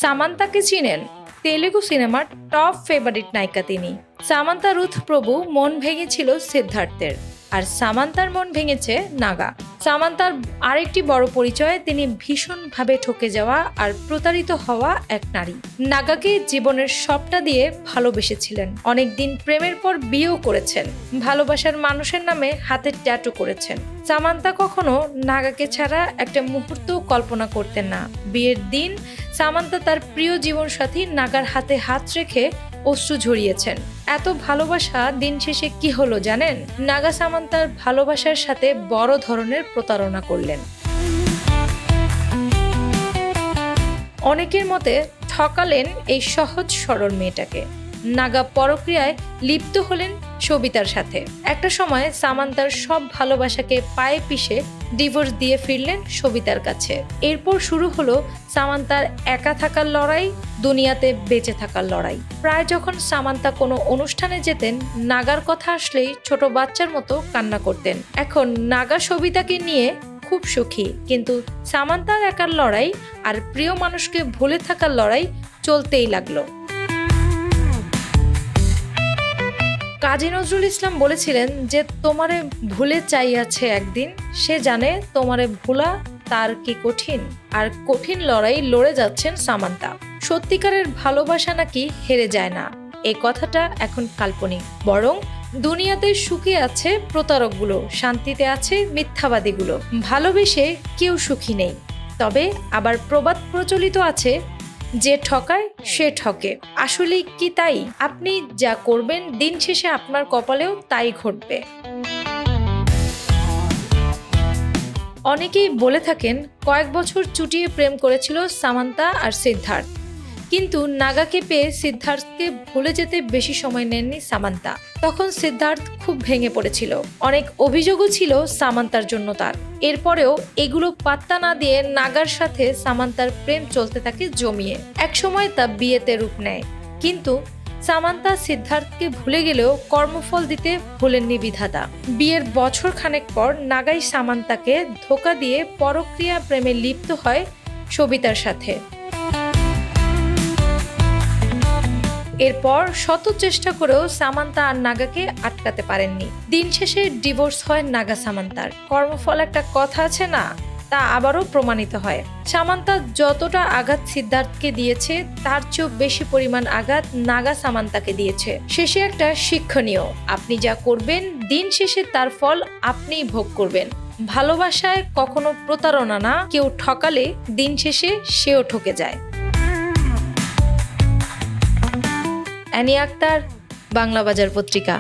সামান্তাকে চিনেন? তেলেগু সিনেমার top favourite নায়িকা তিনি। সামান্তা রুথ প্রভু মন ভেঙেছিল সিদ্ধার্থের, আর সামান্তার মন ভেঙেছে নাগা। সামান্তার আরেকটি বড় পরিচয়, তিনি ভীষণভাবে ঠকে যাওয়া আর প্রতারিত হওয়া এক নারী। নাগাকে জীবনের সবটা দিয়ে ভালোবেসেছিলেন, অনেকদিন প্রেমের পর বিয়েও করেছেন, ভালোবাসার মানুষের নামে হাতে ট্যাটু করেছেন। সামান্তা কখনো নাগাকে ছাড়া একটা মুহূর্ত কল্পনা করতেন না। বিয়ের দিন সামান্তা তার প্রিয় জীবনসাথী নাগার হাতে হাত রেখে অশ্রু ঝরিয়েছেন। এত ভালোবাসা দিন শেষে কি হলো জানেন? নাগা সামান্তার ভালোবাসার সাথে বড় ধরনের প্রতারণা করলেন। অনেকের মতে ঠকালেন এই সহজ সরল মেয়েটাকে। নাগা পরক্রিয়ায় লিপ্ত হলেন সবিতার সাথে। একটা সময় সামান্তার সব ভালোবাসাকে পায়ে পিষে ডিভোর্স দিয়ে ফিরলেন সবিতার কাছে। এরপর শুরু হলো সামান্তার একা থাকার লড়াই, দুনিয়াতে বেঁচে থাকার লড়াই। প্রায় যখন সামান্তা কোনো অনুষ্ঠানে যেতেন, নাগার কথা আসলেই ছোট বাচ্চার মতো কান্না করতেন। এখন নাগা সবিতাকে নিয়ে খুব সুখী, কিন্তু সামান্তার একার লড়াই আর প্রিয় মানুষকে ভুলে থাকার লড়াই চলতেই লাগলো। কাজী নজরুল ইসলাম বলেছিলেন যে তোমারে ভুলে চাইয়াছে একদিন, সে জানে তোমারে ভুলা তার কি কঠিন। আর কঠিন লড়াই লড়ে যাচ্ছেন সামান্তা। সত্যিকারের ভালোবাসা নাকি হেরে যায় না, এই কথাটা এখন কাল্পনিক। বরং দুনিয়াতে সুখে আছে প্রতারকগুলো, শান্তিতে আছে মিথ্যাবাদীগুলো। ভালোবেসে কেউ সুখী নেই। তবে আবার প্রবাদ প্রচলিত আছে, যে ঠকায় সে ঠকে। আসলে কি তাই? আপনি যা করবেন দিন শেষে আপনার কপালেও তাই ঘটবে। অনেকেই বলে থাকেন কয়েক বছর চুটিয়ে প্রেম করেছিল সামান্তা আর সিদ্ধার্থ, কিন্তু নাগাকে পেয়ে সিদ্ধার্থকে ভুলে যেতে বেশি সময় নেননি সামান্তা। তখন সিদ্ধার্থ খুব ভেঙে পড়েছিল, অনেক অভিযোগও ছিল সামান্তার জন্য তার। এরপরেও এগুলো পাত্তা না দিয়ে নাগার সাথে সামান্তার প্রেম চলতে থাকে জমিয়ে। একসময় তা বিয়েতে রূপ নেয়, কিন্তু সামান্তা সিদ্ধার্থকে ভুলে গেলেও কর্মফল দিতে ভুলেননি বিধাতা। বিয়ের বছর খানেক পর নাগাই সামান্তাকে ধোঁকা দিয়ে পরক্রিয়া প্রেমে লিপ্ত হয় সবিতার সাথে। এরপর শত চেষ্টা করেও সামান্তা আর নাগাকে আটকাতে পারেননি। দিন শেষে ডিভোর্স হয় নাগা সামান্তার। কর্মফল একটা কথা আছে না, তা আবারও প্রমাণিত হয়। সামান্তা যতটা আঘাত সিদ্ধার্থকে দিয়েছে, তার চেয়েও বেশি পরিমাণ আঘাত নাগা সামান্তাকে দিয়েছে। শেষে একটা শিক্ষণীয়, আপনি যা করবেন দিন শেষে তার ফল আপনিই ভোগ করবেন। ভালোবাসায় কখনো প্রতারণা না, কেউ ঠকালে দিন শেষে সেও ঠকে যায়। অ্যানি আক্তার, বাংলা বাজার পত্রিকা।